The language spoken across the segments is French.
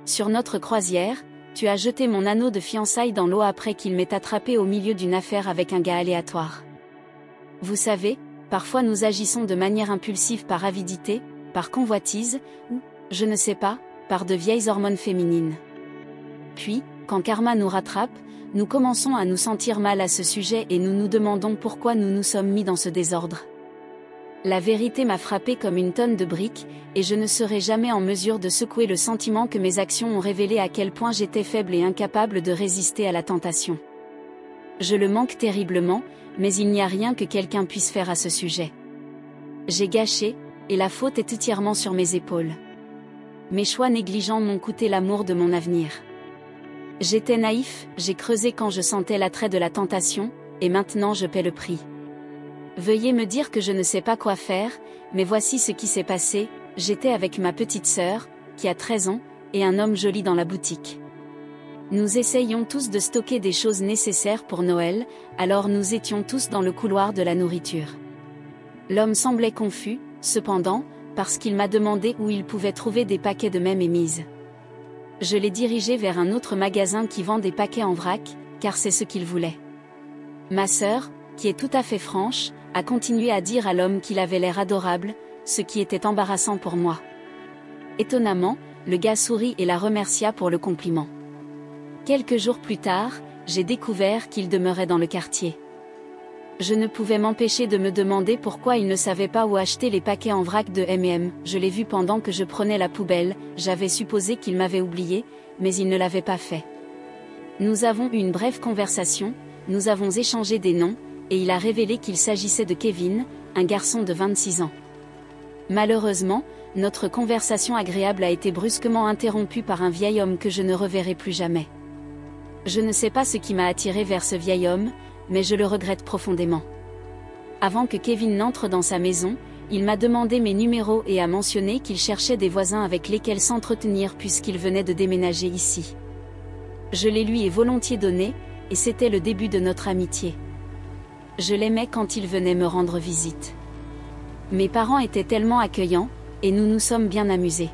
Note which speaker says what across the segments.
Speaker 1: Sur notre croisière, tu as jeté mon anneau de fiançailles dans l'eau après qu'il m'ait attrapé au milieu d'une affaire avec un gars aléatoire. Vous savez, parfois nous agissons de manière impulsive par avidité, par convoitise, ou, je ne sais pas, par de vieilles hormones féminines. Puis, quand karma nous rattrape, nous commençons à nous sentir mal à ce sujet et nous nous demandons pourquoi nous nous sommes mis dans ce désordre. La vérité m'a frappé comme une tonne de briques, et je ne serai jamais en mesure de secouer le sentiment que mes actions ont révélé à quel point j'étais faible et incapable de résister à la tentation. Je le manque terriblement, mais il n'y a rien que quelqu'un puisse faire à ce sujet. J'ai gâché, et la faute est entièrement sur mes épaules. Mes choix négligents m'ont coûté l'amour de mon avenir. J'étais naïf, j'ai creusé quand je sentais l'attrait de la tentation, et maintenant je paie le prix. Veuillez me dire que je ne sais pas quoi faire, mais voici ce qui s'est passé. J'étais avec ma petite sœur, qui a 13 ans, et un homme joli dans la boutique. Nous essayions tous de stocker des choses nécessaires pour Noël, alors nous étions tous dans le couloir de la nourriture. L'homme semblait confus, cependant, parce qu'il m'a demandé où il pouvait trouver des paquets de même émise. Je l'ai dirigé vers un autre magasin qui vend des paquets en vrac, car c'est ce qu'il voulait. Ma sœur, qui est tout à fait franche, a continué à dire à l'homme qu'il avait l'air adorable, ce qui était embarrassant pour moi. Étonnamment, le gars sourit et la remercia pour le compliment. Quelques jours plus tard, j'ai découvert qu'il demeurait dans le quartier. Je ne pouvais m'empêcher de me demander pourquoi il ne savait pas où acheter les paquets en vrac de M&M. Je l'ai vu pendant que je prenais la poubelle, j'avais supposé qu'il m'avait oublié, mais il ne l'avait pas fait. Nous avons eu une brève conversation, nous avons échangé des noms, et il a révélé qu'il s'agissait de Kevin, un garçon de 26 ans. Malheureusement, notre conversation agréable a été brusquement interrompue par un vieil homme que je ne reverrai plus jamais. Je ne sais pas ce qui m'a attiré vers ce vieil homme, mais je le regrette profondément. Avant que Kevin n'entre dans sa maison, il m'a demandé mes numéros et a mentionné qu'il cherchait des voisins avec lesquels s'entretenir puisqu'il venait de déménager ici. Je les lui ai volontiers donnés, et c'était le début de notre amitié. Je l'aimais quand il venait me rendre visite. Mes parents étaient tellement accueillants, et nous nous sommes bien amusés.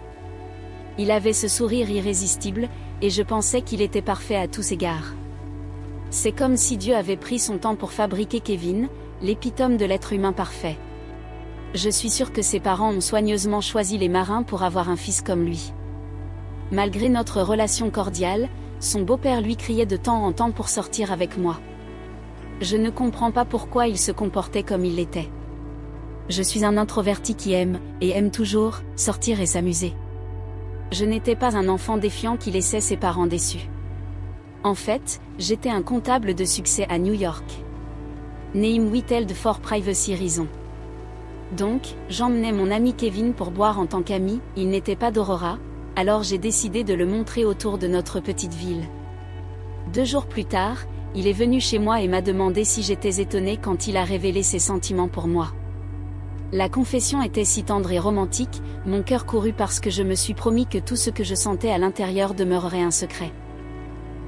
Speaker 1: Il avait ce sourire irrésistible, et je pensais qu'il était parfait à tous égards. C'est comme si Dieu avait pris son temps pour fabriquer Kevin, l'épitome de l'être humain parfait. Je suis sûre que ses parents ont soigneusement choisi les marins pour avoir un fils comme lui. Malgré notre relation cordiale, son beau-père lui criait de temps en temps pour sortir avec moi. Je ne comprends pas pourquoi il se comportait comme il l'était. Je suis un introverti qui aime, et aime toujours, sortir et s'amuser. Je n'étais pas un enfant défiant qui laissait ses parents déçus. En fait, j'étais un comptable de succès à New York. Name withheld for privacy reason. Donc, j'emmenais mon ami Kevin pour boire en tant qu'ami, il n'était pas d'Aurora, alors j'ai décidé de le montrer autour de notre petite ville. 2 jours plus tard, il est venu chez moi et m'a demandé si j'étais étonnée quand il a révélé ses sentiments pour moi. La confession était si tendre et romantique, mon cœur courut parce que je me suis promis que tout ce que je sentais à l'intérieur demeurerait un secret.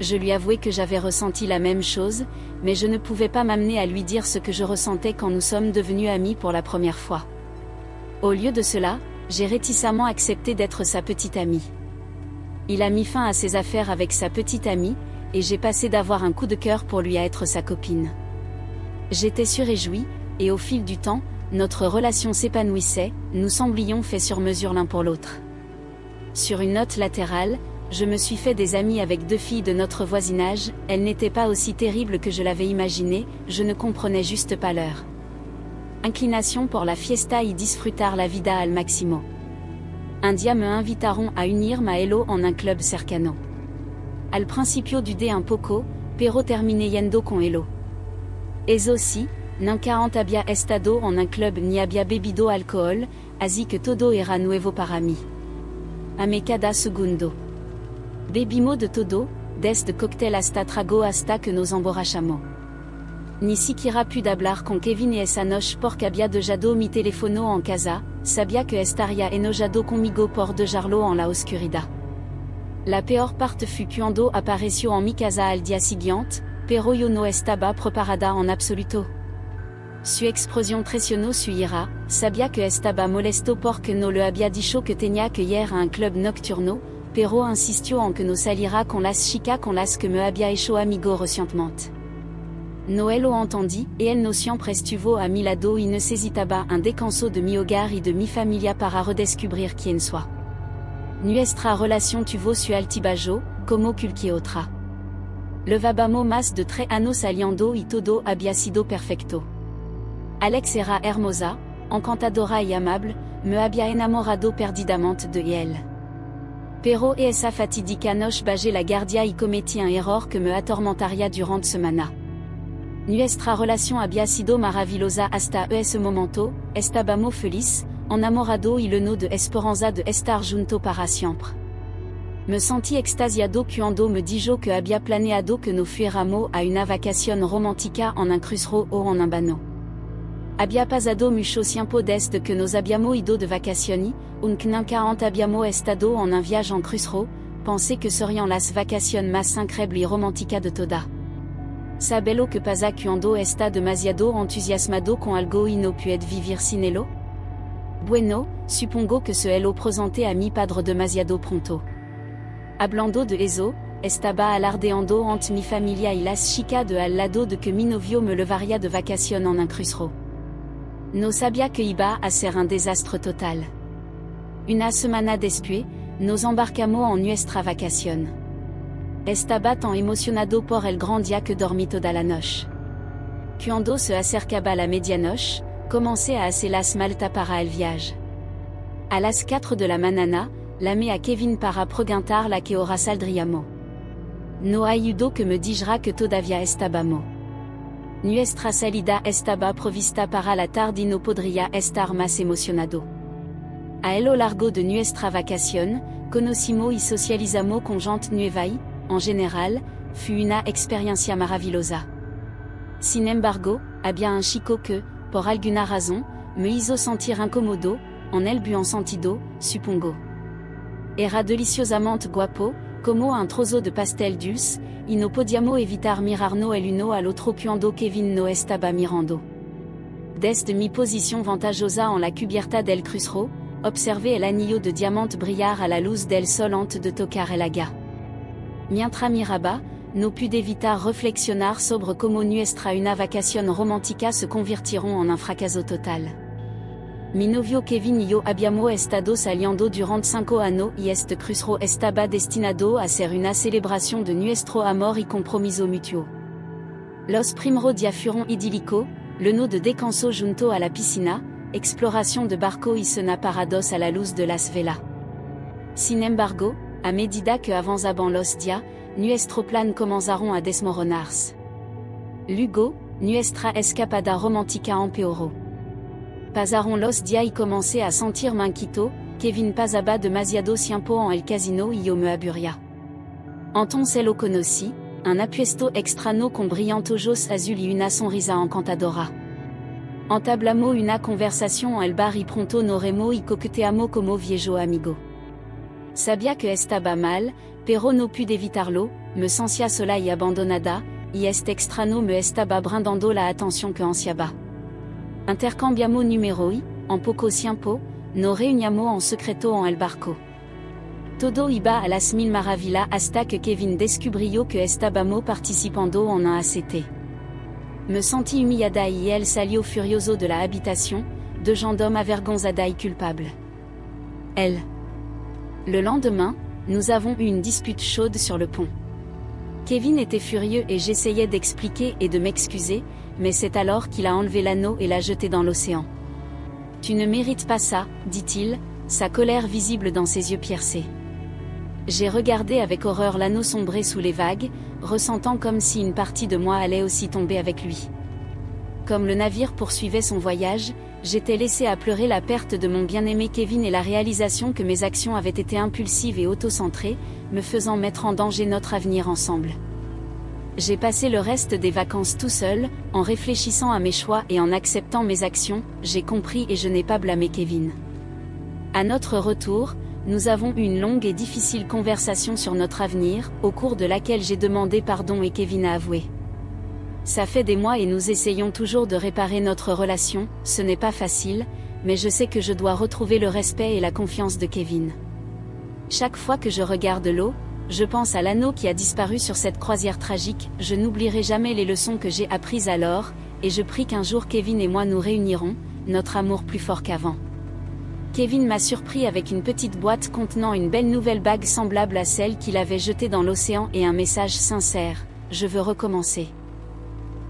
Speaker 1: Je lui avouai que j'avais ressenti la même chose, mais je ne pouvais pas m'amener à lui dire ce que je ressentais quand nous sommes devenus amis pour la première fois. Au lieu de cela, j'ai réticemment accepté d'être sa petite amie. Il a mis fin à ses affaires avec sa petite amie, et j'ai passé d'avoir un coup de cœur pour lui à être sa copine. J'étais surréjouie, et au fil du temps, notre relation s'épanouissait, nous semblions faits sur mesure l'un pour l'autre. Sur une note latérale, je me suis fait des amis avec 2 filles de notre voisinage, elles n'étaient pas aussi terribles que je l'avais imaginé, je ne comprenais juste pas leur inclination pour la fiesta y disfrutar la vida al maximo. Un dia me invitaron à unir ma hello en un club cercano. Al principio du de un poco, pero terminé yendo con hello. Eso sí, nunca había estado en un club ni había bebido alcohol, así que todo era nuevo para mí. A me cada segundo. Bebimos de todo, desde cóctel hasta trago hasta que nos emborrachamos. Ni siquiera pude hablar con Kevin y esa noche porque había dejado mi teléfono en casa, sabía que estaría enojado conmigo por dejarlo en la oscuridad. La peor parte fue cuando apareció en mi casa al día siguiente, pero yo no estaba preparada en absoluto. Su expresión traicionó su ira, sabía que estaba molesto porque no le había dicho que tenía que ir a un club nocturno, pero insistio en que nos salira con las chicas con las que me había hecho amigo recientemente. Noelo entendit, et elle no siempre estuvo a mi lado y necesitaba un descanso de mi hogar y de mi familia para redescubrir quién soy. Nuestra relación tuvo su altibajo, como cualquier otra. Levábamos más de 3 años saliendo y todo había sido perfecto. Alex era hermosa, encantadora y amable, me había enamorado perdidamente de él. Pero esa fatídica noche bajé la guardia y cometí un error que me atormentaría durante semana. Nuestra relación había sido maravillosa hasta ese momento, estábamos feliz, enamorado y lleno de esperanza de estar junto para siempre. Me sentí extasiado cuando me dijo que había planeado que nos fuéramos a una vacación romántica en un crucero o en un bano. Había pasado mucho tiempo desde que nos habíamos ido de vacaciones, aunque nunca antes habíamos estado en un viaje en crucero, pensé que serían las vacaciones más increíbles y románticas de toda. Sabelo que pasa cuando está demasiado entusiasmado con algo y no puede vivir sin ello? Bueno, supongo que se lo presenté a mi padre demasiado pronto. Hablando de eso, estaba alardeando ante mi familia y las chicas de al lado de que mi novio me llevaría de vacación en un crucero. No sabía que iba a ser un desastre total. Una semana después, nos embarcamos en nuestra vacación. Estaba tan emocionado por el gran día que dormí toda la noche. Cuando se acercaba la medianoche, comencé a hacer las maltas para el viaje. A las 4 de la mañana, llamé a Kevin para preguntar la que hora saldríamos. No ayudó que me dijera que todavía estábamos. Nuestra salida estaba prevista para la tarde y no podría estar más emocionado. A lo largo de nuestra vacación, conocimos y socializamos con gente nueva y, en general, fue una experiencia maravillosa. Sin embargo, había un chico que, por alguna razón, me hizo sentir incómodo, en el buen sentido, supongo. Era deliciosamente guapo, como un trozo de pastel dulce, y no podíamos evitar mirarnos el uno al otro cuando Kevin no estaba mirando. Desde mi posición ventajosa en la cubierta del crucero, observé el anillo de diamante brillar a la luz del sol antes de tocar el agua. Mientras miraba, no pude evitar reflexionar sobre cómo nuestra una vacación romántica se convirtieron en un fracaso total. Mi novio Kevin y yo habíamos estado saliendo durante 5 años y este crucero estaba destinado a ser una celebración de nuestro amor y compromiso mutuo. Los primeros días fueron idílicos, llenos de descanso junto a la piscina, exploración de barco y cena parados a la luz de las velas. Sin embargo, a medida que avanzaban los días, nuestro plan comenzaron a desmoronarse. Luego, nuestra escapada romántica empeoró. Pasaron los días y comencé a sentirme inquieto, Kevin pasaba demasiado tiempo en el casino y yo me aburría. Entonces lo conocí, un apuesto extraño con brillantes ojos azul y una sonrisa encantadora. Entablamos una conversación en el bar y pronto nos reímos y coqueteamos como viejos amigos. Sabía que estaba mal, pero no pude evitarlo, me sentía sola y abandonada, y este extraño me estaba brindando la atención que ansiaba. Intercambiamos números y, en poco tiempo, nos reuníamos en secreto en el barco. Todo iba a las mil maravillas hasta que Kevin descubrió que estábamos participando en un ACT. Me sentí humillada y él salió furioso de la habitación, de gendarme avergonzada y culpable. Elle. Le lendemain, nous avons eu une dispute chaude sur le pont. Kevin était furieux et j'essayais d'expliquer et de m'excuser, mais c'est alors qu'il a enlevé l'anneau et l'a jeté dans l'océan. Tu ne mérites pas ça, dit-il, sa colère visible dans ses yeux piercés. J'ai regardé avec horreur l'anneau sombrer sous les vagues, ressentant comme si une partie de moi allait aussi tomber avec lui. Comme le navire poursuivait son voyage, j'étais laissé à pleurer la perte de mon bien-aimé Kevin et la réalisation que mes actions avaient été impulsives et autocentrées, me faisant mettre en danger notre avenir ensemble. J'ai passé le reste des vacances tout seul, en réfléchissant à mes choix et en acceptant mes actions, j'ai compris et je n'ai pas blâmé Kevin. À notre retour, nous avons eu une longue et difficile conversation sur notre avenir, au cours de laquelle j'ai demandé pardon et Kevin a avoué. Ça fait des mois et nous essayons toujours de réparer notre relation, ce n'est pas facile, mais je sais que je dois retrouver le respect et la confiance de Kevin. Chaque fois que je regarde l'eau, je pense à l'anneau qui a disparu sur cette croisière tragique. Je n'oublierai jamais les leçons que j'ai apprises alors, et je prie qu'un jour Kevin et moi nous réunirons, notre amour plus fort qu'avant. Kevin m'a surpris avec une petite boîte contenant une belle nouvelle bague semblable à celle qu'il avait jetée dans l'océan et un message sincère: je veux recommencer.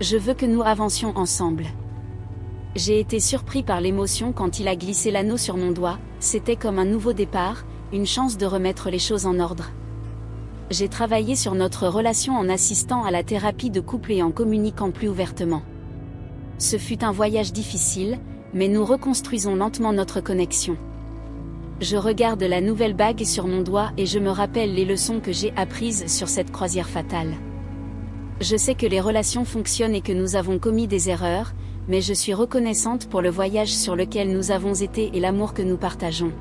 Speaker 1: Je veux que nous avancions ensemble. J'ai été surpris par l'émotion quand il a glissé l'anneau sur mon doigt. C'était comme un nouveau départ, une chance de remettre les choses en ordre. J'ai travaillé sur notre relation en assistant à la thérapie de couple et en communiquant plus ouvertement. Ce fut un voyage difficile, mais nous reconstruisons lentement notre connexion. Je regarde la nouvelle bague sur mon doigt et je me rappelle les leçons que j'ai apprises sur cette croisière fatale. Je sais que les relations fonctionnent et que nous avons commis des erreurs, mais je suis reconnaissante pour le voyage sur lequel nous avons été et l'amour que nous partageons.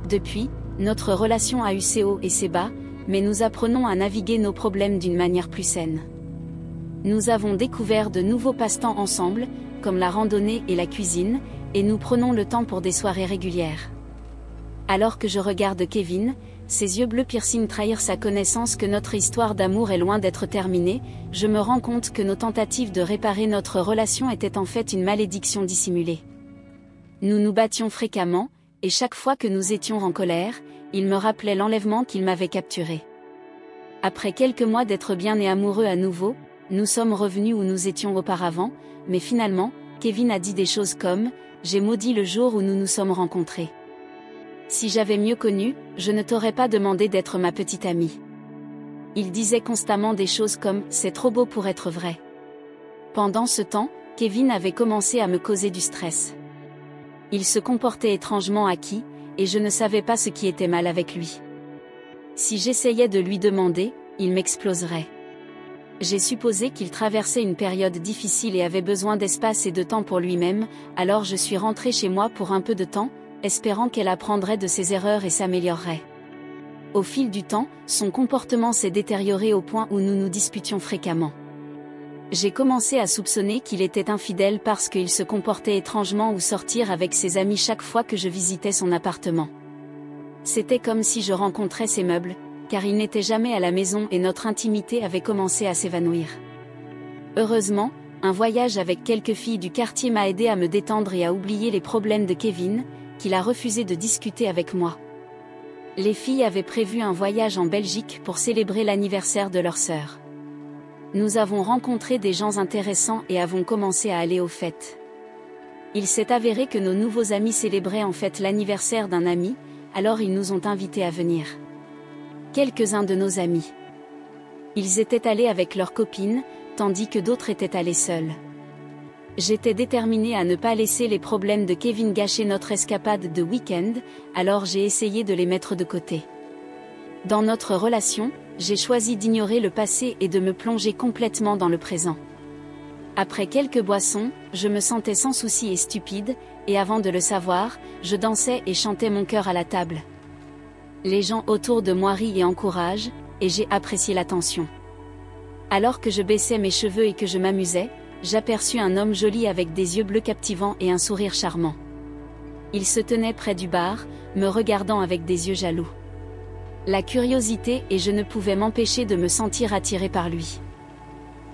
Speaker 1: Depuis, notre relation a eu ses hauts et ses bas, mais nous apprenons à naviguer nos problèmes d'une manière plus saine. Nous avons découvert de nouveaux passe-temps ensemble, comme la randonnée et la cuisine, et nous prenons le temps pour des soirées régulières. Alors que je regarde Kevin, ses yeux bleus piercing trahir sa connaissance que notre histoire d'amour est loin d'être terminée, je me rends compte que nos tentatives de réparer notre relation étaient en fait une malédiction dissimulée. Nous nous battions fréquemment, et chaque fois que nous étions en colère, il me rappelait l'enlèvement qu'il m'avait capturé. Après quelques mois d'être bien et amoureux à nouveau, nous sommes revenus où nous étions auparavant, mais finalement, Kevin a dit des choses comme « J'ai maudit le jour où nous nous sommes rencontrés. Si j'avais mieux connu, je ne t'aurais pas demandé d'être ma petite amie. » Il disait constamment des choses comme « C'est trop beau pour être vrai. » Pendant ce temps, Kevin avait commencé à me causer du stress. Il se comportait étrangement acquis, et je ne savais pas ce qui était mal avec lui. Si j'essayais de lui demander, il m'exploserait. J'ai supposé qu'il traversait une période difficile et avait besoin d'espace et de temps pour lui-même, alors je suis rentrée chez moi pour un peu de temps, espérant qu'elle apprendrait de ses erreurs et s'améliorerait. Au fil du temps, son comportement s'est détérioré au point où nous nous disputions fréquemment. J'ai commencé à soupçonner qu'il était infidèle parce qu'il se comportait étrangement ou sortir avec ses amis chaque fois que je visitais son appartement. C'était comme si je rencontrais ses meubles, car il n'était jamais à la maison et notre intimité avait commencé à s'évanouir. Heureusement, un voyage avec quelques filles du quartier m'a aidé à me détendre et à oublier les problèmes de Kevin, qu'il a refusé de discuter avec moi. Les filles avaient prévu un voyage en Belgique pour célébrer l'anniversaire de leur sœur. Nous avons rencontré des gens intéressants et avons commencé à aller aux fêtes. Il s'est avéré que nos nouveaux amis célébraient en fait l'anniversaire d'un ami, alors ils nous ont invités à venir. Quelques-uns de nos amis. Ils étaient allés avec leurs copines, tandis que d'autres étaient allés seuls. J'étais déterminée à ne pas laisser les problèmes de Kevin gâcher notre escapade de week-end, alors j'ai essayé de les mettre de côté. Dans notre relation, j'ai choisi d'ignorer le passé et de me plonger complètement dans le présent. Après quelques boissons, je me sentais sans souci et stupide, et avant de le savoir, je dansais et chantais mon cœur à la table. Les gens autour de moi rient et encouragent, et j'ai apprécié l'attention. Alors que je baissais mes cheveux et que je m'amusais, j'aperçus un homme joli avec des yeux bleus captivants et un sourire charmant. Il se tenait près du bar, me regardant avec des yeux jaloux. La curiosité et je ne pouvais m'empêcher de me sentir attirée par lui.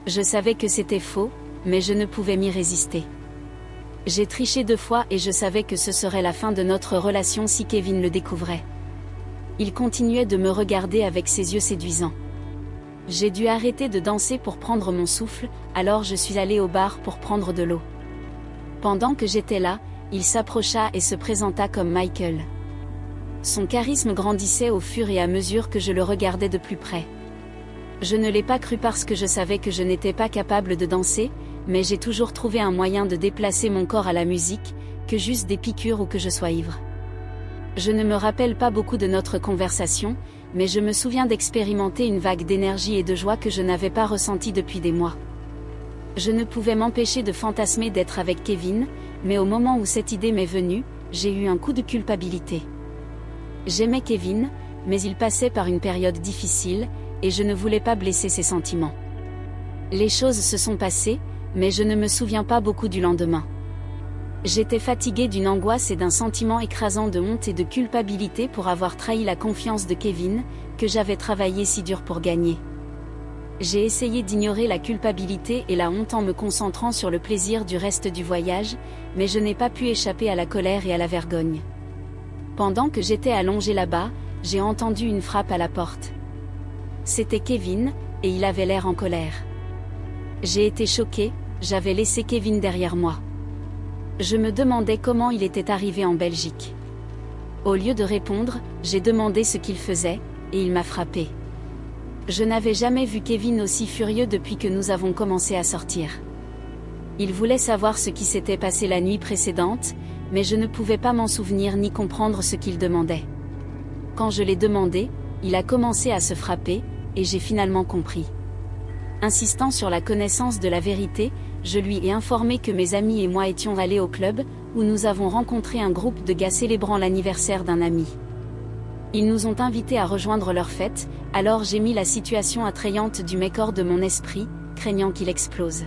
Speaker 1: Je savais que c'était faux, mais je ne pouvais m'y résister. J'ai triché 2 fois et je savais que ce serait la fin de notre relation si Kevin le découvrait. Il continuait de me regarder avec ses yeux séduisants. J'ai dû arrêter de danser pour prendre mon souffle, alors je suis allée au bar pour prendre de l'eau. Pendant que j'étais là, il s'approcha et se présenta comme Michael. Son charisme grandissait au fur et à mesure que je le regardais de plus près. Je ne l'ai pas cru parce que je savais que je n'étais pas capable de danser, mais j'ai toujours trouvé un moyen de déplacer mon corps à la musique, que juste des piqûres ou que je sois ivre. Je ne me rappelle pas beaucoup de notre conversation, mais je me souviens d'expérimenter une vague d'énergie et de joie que je n'avais pas ressentie depuis des mois. Je ne pouvais m'empêcher de fantasmer d'être avec Kevin, mais au moment où cette idée m'est venue, j'ai eu un coup de culpabilité. J'aimais Kevin, mais il passait par une période difficile, et je ne voulais pas blesser ses sentiments. Les choses se sont passées, mais je ne me souviens pas beaucoup du lendemain. J'étais fatiguée d'une angoisse et d'un sentiment écrasant de honte et de culpabilité pour avoir trahi la confiance de Kevin, que j'avais travaillé si dur pour gagner. J'ai essayé d'ignorer la culpabilité et la honte en me concentrant sur le plaisir du reste du voyage, mais je n'ai pas pu échapper à la colère et à la vergogne. Pendant que j'étais allongée là-bas, j'ai entendu une frappe à la porte. C'était Kevin, et il avait l'air en colère. J'ai été choquée, j'avais laissé Kevin derrière moi. Je me demandais comment il était arrivé en Belgique. Au lieu de répondre, j'ai demandé ce qu'il faisait, et il m'a frappée. Je n'avais jamais vu Kevin aussi furieux depuis que nous avons commencé à sortir. Il voulait savoir ce qui s'était passé la nuit précédente, mais je ne pouvais pas m'en souvenir ni comprendre ce qu'il demandait. Quand je l'ai demandé, il a commencé à se frapper, et j'ai finalement compris. Insistant sur la connaissance de la vérité, je lui ai informé que mes amis et moi étions allés au club, où nous avons rencontré un groupe de gars célébrant l'anniversaire d'un ami. Ils nous ont invités à rejoindre leur fête, alors j'ai mis la situation attrayante du mec hors de mon esprit, craignant qu'il explose.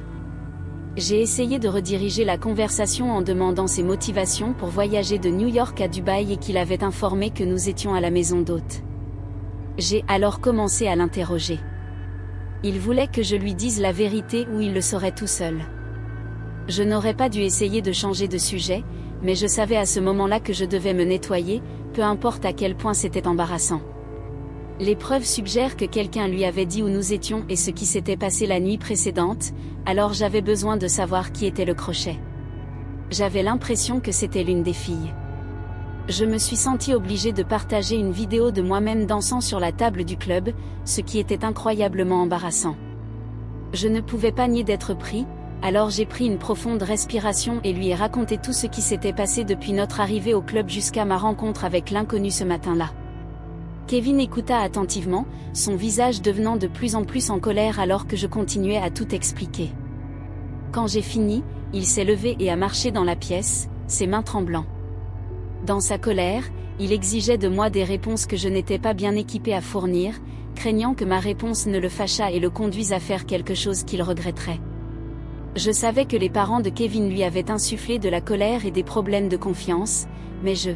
Speaker 1: J'ai essayé de rediriger la conversation en demandant ses motivations pour voyager de New York à Dubaï et qu'il avait informé que nous étions à la maison d'hôte. J'ai alors commencé à l'interroger. Il voulait que je lui dise la vérité ou il le saurait tout seul. Je n'aurais pas dû essayer de changer de sujet, mais je savais à ce moment-là que je devais me nettoyer, peu importe à quel point c'était embarrassant. Les preuves suggèrent que quelqu'un lui avait dit où nous étions et ce qui s'était passé la nuit précédente, alors j'avais besoin de savoir qui était le crochet. J'avais l'impression que c'était l'une des filles. Je me suis sentie obligée de partager une vidéo de moi-même dansant sur la table du club, ce qui était incroyablement embarrassant. Je ne pouvais pas nier d'être pris, alors j'ai pris une profonde respiration et lui ai raconté tout ce qui s'était passé depuis notre arrivée au club jusqu'à ma rencontre avec l'inconnu ce matin-là. Kevin écouta attentivement, son visage devenant de plus en plus en colère alors que je continuais à tout expliquer. Quand j'ai fini, il s'est levé et a marché dans la pièce, ses mains tremblant. Dans sa colère, il exigeait de moi des réponses que je n'étais pas bien équipée à fournir, craignant que ma réponse ne le fâchât et le conduise à faire quelque chose qu'il regretterait. Je savais que les parents de Kevin lui avaient insufflé de la colère et des problèmes de confiance, mais je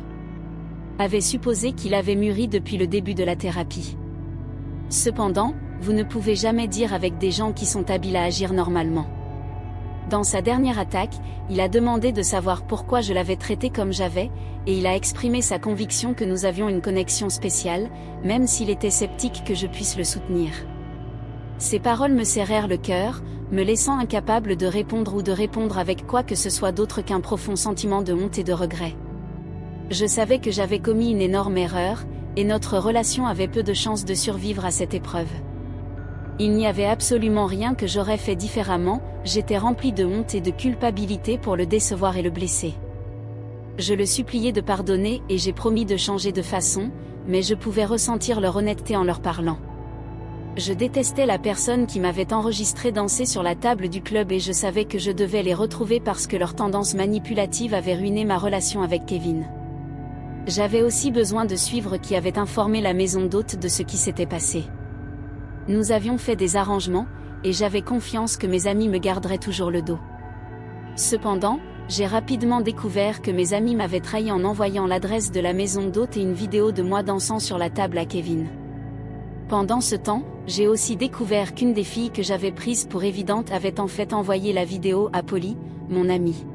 Speaker 1: avait supposé qu'il avait mûri depuis le début de la thérapie. Cependant, vous ne pouvez jamais dire avec des gens qui sont habiles à agir normalement. Dans sa dernière attaque, il a demandé de savoir pourquoi je l'avais traité comme j'avais, et il a exprimé sa conviction que nous avions une connexion spéciale, même s'il était sceptique que je puisse le soutenir. Ces paroles me serrèrent le cœur, me laissant incapable de répondre ou de répondre avec quoi que ce soit d'autre qu'un profond sentiment de honte et de regret. Je savais que j'avais commis une énorme erreur, et notre relation avait peu de chances de survivre à cette épreuve. Il n'y avait absolument rien que j'aurais fait différemment, j'étais remplie de honte et de culpabilité pour le décevoir et le blesser. Je le suppliais de pardonner et j'ai promis de changer de façon, mais je pouvais ressentir leur honnêteté en leur parlant. Je détestais la personne qui m'avait enregistré danser sur la table du club et je savais que je devais les retrouver parce que leur tendance manipulative avait ruiné ma relation avec Kevin. J'avais aussi besoin de suivre qui avait informé la maison d'hôte de ce qui s'était passé. Nous avions fait des arrangements, et j'avais confiance que mes amis me garderaient toujours le dos. Cependant, j'ai rapidement découvert que mes amis m'avaient trahi en envoyant l'adresse de la maison d'hôte et une vidéo de moi dansant sur la table à Kevin. Pendant ce temps, j'ai aussi découvert qu'une des filles que j'avais prises pour évidente avait en fait envoyé la vidéo à Polly, mon amie.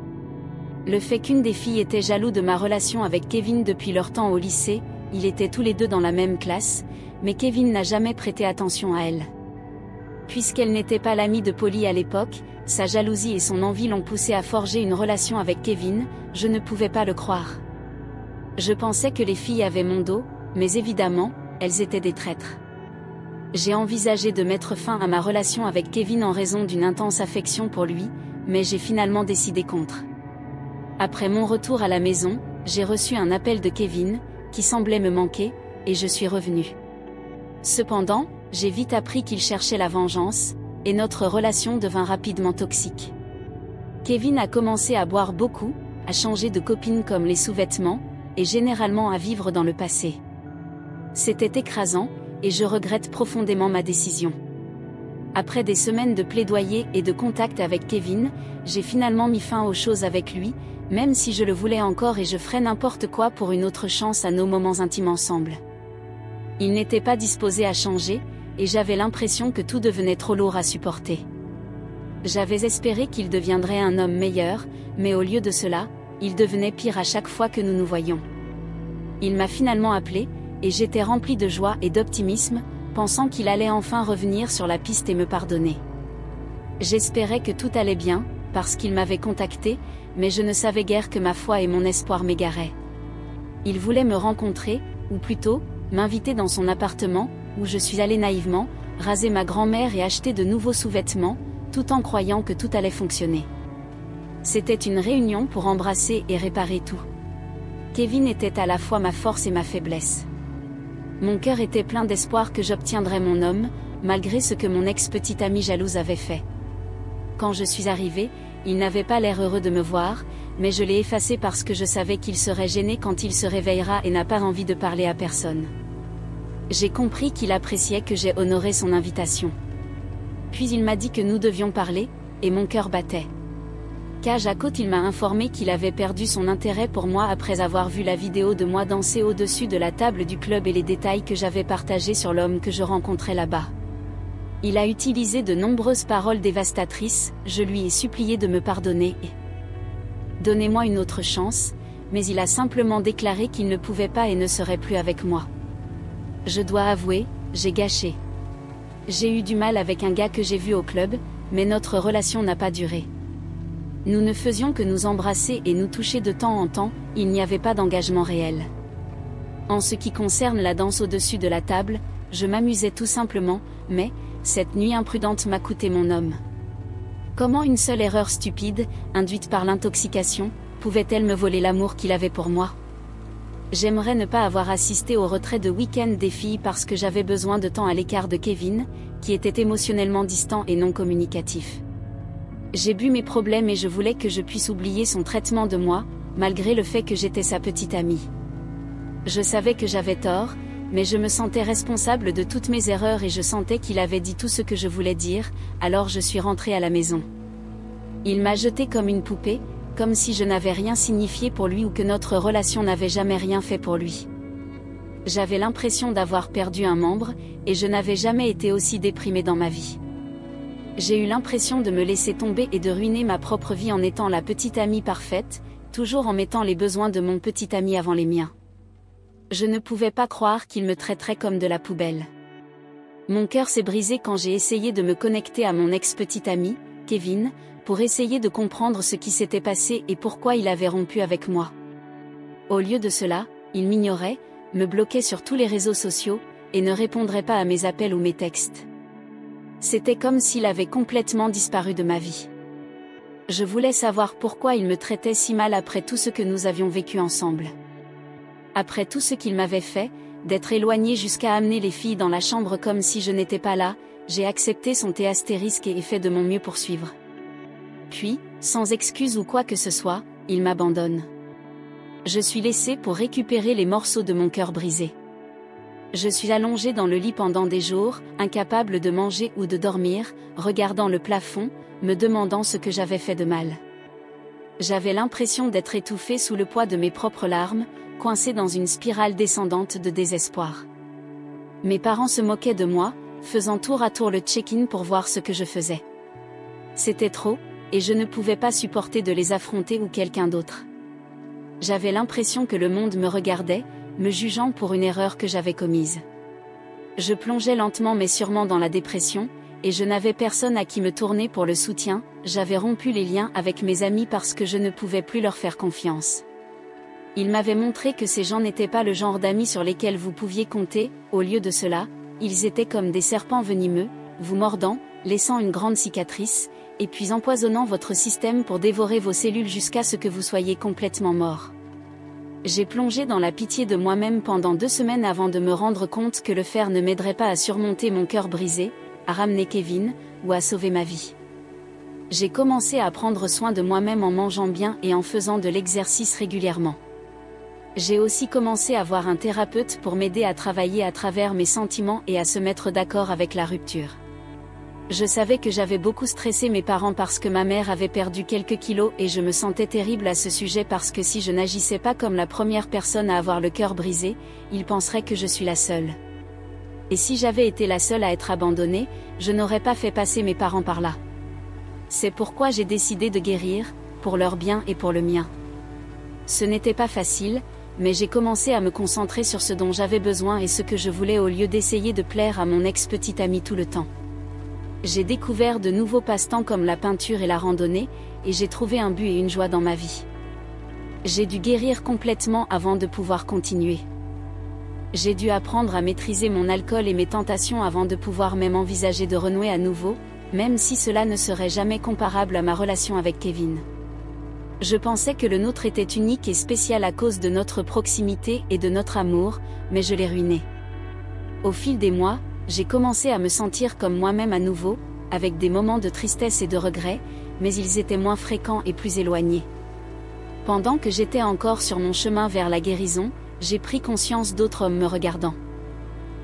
Speaker 1: Le fait qu'une des filles était jaloux de ma relation avec Kevin depuis leur temps au lycée, ils étaient tous les deux dans la même classe, mais Kevin n'a jamais prêté attention à elle. Puisqu'elle n'était pas l'amie de Polly à l'époque, sa jalousie et son envie l'ont poussé à forger une relation avec Kevin, je ne pouvais pas le croire. Je pensais que les filles avaient mon dos, mais évidemment, elles étaient des traîtres. J'ai envisagé de mettre fin à ma relation avec Kevin en raison d'une intense affection pour lui, mais j'ai finalement décidé contre. Après mon retour à la maison, j'ai reçu un appel de Kevin, qui semblait me manquer, et je suis revenue. Cependant, j'ai vite appris qu'il cherchait la vengeance, et notre relation devint rapidement toxique. Kevin a commencé à boire beaucoup, à changer de copine comme les sous-vêtements, et généralement à vivre dans le passé. C'était écrasant, et je regrette profondément ma décision. Après des semaines de plaidoyer et de contact avec Kevin, j'ai finalement mis fin aux choses avec lui, même si je le voulais encore et je ferais n'importe quoi pour une autre chance à nos moments intimes ensemble. Il n'était pas disposé à changer, et j'avais l'impression que tout devenait trop lourd à supporter. J'avais espéré qu'il deviendrait un homme meilleur, mais au lieu de cela, il devenait pire à chaque fois que nous nous voyions. Il m'a finalement appelé, et j'étais remplie de joie et d'optimisme, pensant qu'il allait enfin revenir sur la piste et me pardonner. J'espérais que tout allait bien, parce qu'il m'avait contacté, mais je ne savais guère que ma foi et mon espoir m'égaraient. Il voulait me rencontrer, ou plutôt, m'inviter dans son appartement, où je suis allée naïvement, raser ma grand-mère et acheter de nouveaux sous-vêtements, tout en croyant que tout allait fonctionner. C'était une réunion pour embrasser et réparer tout. Kevin était à la fois ma force et ma faiblesse. Mon cœur était plein d'espoir que j'obtiendrais mon homme, malgré ce que mon ex-petite amie jalouse avait fait. Quand je suis arrivée, il n'avait pas l'air heureux de me voir, mais je l'ai effacé parce que je savais qu'il serait gêné quand il se réveillera et n'a pas envie de parler à personne. J'ai compris qu'il appréciait que j'ai honoré son invitation. Puis il m'a dit que nous devions parler, et mon cœur battait. Cage à côte, il m'a informé qu'il avait perdu son intérêt pour moi après avoir vu la vidéo de moi danser au-dessus de la table du club et les détails que j'avais partagés sur l'homme que je rencontrais là-bas. Il a utilisé de nombreuses paroles dévastatrices, je lui ai supplié de me pardonner et donnez-moi une autre chance, mais il a simplement déclaré qu'il ne pouvait pas et ne serait plus avec moi. Je dois avouer, j'ai gâché. J'ai eu du mal avec un gars que j'ai vu au club, mais notre relation n'a pas duré. Nous ne faisions que nous embrasser et nous toucher de temps en temps, il n'y avait pas d'engagement réel. En ce qui concerne la danse au-dessus de la table, je m'amusais tout simplement, mais, cette nuit imprudente m'a coûté mon homme. Comment une seule erreur stupide, induite par l'intoxication, pouvait-elle me voler l'amour qu'il avait pour moi ? J'aimerais ne pas avoir assisté au retrait de week-end des filles parce que j'avais besoin de temps à l'écart de Kevin, qui était émotionnellement distant et non communicatif. J'ai bu mes problèmes et je voulais que je puisse oublier son traitement de moi, malgré le fait que j'étais sa petite amie. Je savais que j'avais tort, mais je me sentais responsable de toutes mes erreurs et je sentais qu'il avait dit tout ce que je voulais dire, alors je suis rentrée à la maison. Il m'a jetée comme une poupée, comme si je n'avais rien signifié pour lui ou que notre relation n'avait jamais rien fait pour lui. J'avais l'impression d'avoir perdu un membre, et je n'avais jamais été aussi déprimée dans ma vie. J'ai eu l'impression de me laisser tomber et de ruiner ma propre vie en étant la petite amie parfaite, toujours en mettant les besoins de mon petit ami avant les miens. Je ne pouvais pas croire qu'il me traiterait comme de la poubelle. Mon cœur s'est brisé quand j'ai essayé de me connecter à mon ex-petit ami, Kevin, pour essayer de comprendre ce qui s'était passé et pourquoi il avait rompu avec moi. Au lieu de cela, il m'ignorait, me bloquait sur tous les réseaux sociaux, et ne répondrait pas à mes appels ou mes textes. C'était comme s'il avait complètement disparu de ma vie. Je voulais savoir pourquoi il me traitait si mal après tout ce que nous avions vécu ensemble. Après tout ce qu'il m'avait fait, d'être éloigné jusqu'à amener les filles dans la chambre comme si je n'étais pas là, j'ai accepté son astérisque et fait de mon mieux pour suivre. Puis, sans excuse ou quoi que ce soit, il m'abandonne. Je suis laissée pour récupérer les morceaux de mon cœur brisé. Je suis allongée dans le lit pendant des jours, incapable de manger ou de dormir, regardant le plafond, me demandant ce que j'avais fait de mal. J'avais l'impression d'être étouffée sous le poids de mes propres larmes, coincée dans une spirale descendante de désespoir. Mes parents se moquaient de moi, faisant tour à tour le check-in pour voir ce que je faisais. C'était trop, et je ne pouvais pas supporter de les affronter ou quelqu'un d'autre. J'avais l'impression que le monde me regardait, me jugeant pour une erreur que j'avais commise. Je plongeais lentement mais sûrement dans la dépression, et je n'avais personne à qui me tourner pour le soutien, j'avais rompu les liens avec mes amis parce que je ne pouvais plus leur faire confiance. Ils m'avaient montré que ces gens n'étaient pas le genre d'amis sur lesquels vous pouviez compter, au lieu de cela, ils étaient comme des serpents venimeux, vous mordant, laissant une grande cicatrice, et puis empoisonnant votre système pour dévorer vos cellules jusqu'à ce que vous soyez complètement mort. J'ai plongé dans la pitié de moi-même pendant 2 semaines avant de me rendre compte que le faire ne m'aiderait pas à surmonter mon cœur brisé, à ramener Kevin, ou à sauver ma vie. J'ai commencé à prendre soin de moi-même en mangeant bien et en faisant de l'exercice régulièrement. J'ai aussi commencé à voir un thérapeute pour m'aider à travailler à travers mes sentiments et à se mettre d'accord avec la rupture. Je savais que j'avais beaucoup stressé mes parents parce que ma mère avait perdu quelques kilos et je me sentais terrible à ce sujet parce que si je n'agissais pas comme la première personne à avoir le cœur brisé, ils penseraient que je suis la seule. Et si j'avais été la seule à être abandonnée, je n'aurais pas fait passer mes parents par là. C'est pourquoi j'ai décidé de guérir, pour leur bien et pour le mien. Ce n'était pas facile, mais j'ai commencé à me concentrer sur ce dont j'avais besoin et ce que je voulais au lieu d'essayer de plaire à mon ex-petite amie tout le temps. J'ai découvert de nouveaux passe-temps comme la peinture et la randonnée, et j'ai trouvé un but et une joie dans ma vie. J'ai dû guérir complètement avant de pouvoir continuer. J'ai dû apprendre à maîtriser mon alcool et mes tentations avant de pouvoir même envisager de renouer à nouveau, même si cela ne serait jamais comparable à ma relation avec Kevin. Je pensais que le nôtre était unique et spécial à cause de notre proximité et de notre amour, mais je l'ai ruiné. Au fil des mois, j'ai commencé à me sentir comme moi-même à nouveau, avec des moments de tristesse et de regret, mais ils étaient moins fréquents et plus éloignés. Pendant que j'étais encore sur mon chemin vers la guérison, j'ai pris conscience d'autres hommes me regardant.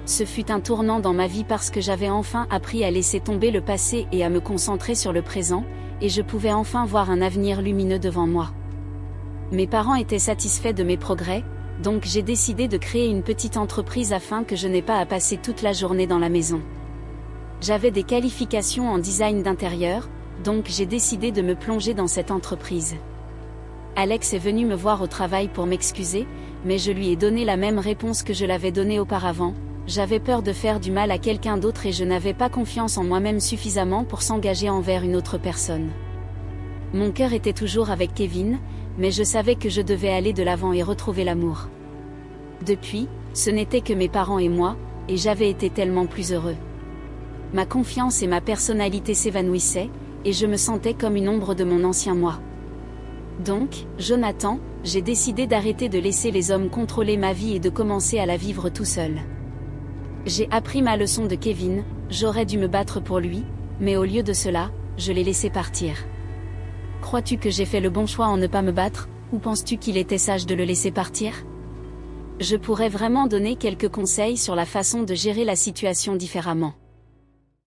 Speaker 1: Ce fut un tournant dans ma vie parce que j'avais enfin appris à laisser tomber le passé et à me concentrer sur le présent, et je pouvais enfin voir un avenir lumineux devant moi. Mes parents étaient satisfaits de mes progrès, donc j'ai décidé de créer une petite entreprise afin que je n'aie pas à passer toute la journée dans la maison. J'avais des qualifications en design d'intérieur, donc j'ai décidé de me plonger dans cette entreprise. Alex est venu me voir au travail pour m'excuser, mais je lui ai donné la même réponse que je l'avais donnée auparavant. J'avais peur de faire du mal à quelqu'un d'autre et je n'avais pas confiance en moi-même suffisamment pour s'engager envers une autre personne. Mon cœur était toujours avec Kevin, mais je savais que je devais aller de l'avant et retrouver l'amour. Depuis, ce n'était que mes parents et moi, et j'avais été tellement plus heureux. Ma confiance et ma personnalité s'évanouissaient, et je me sentais comme une ombre de mon ancien moi. Donc, Jonathan, j'ai décidé d'arrêter de laisser les hommes contrôler ma vie et de commencer à la vivre tout seul. J'ai appris ma leçon de Kevin, j'aurais dû me battre pour lui, mais au lieu de cela, je l'ai laissé partir. Crois-tu que j'ai fait le bon choix en ne pas me battre, ou penses-tu qu'il était sage de le laisser partir? Je pourrais vraiment donner quelques conseils sur la façon de gérer la situation différemment.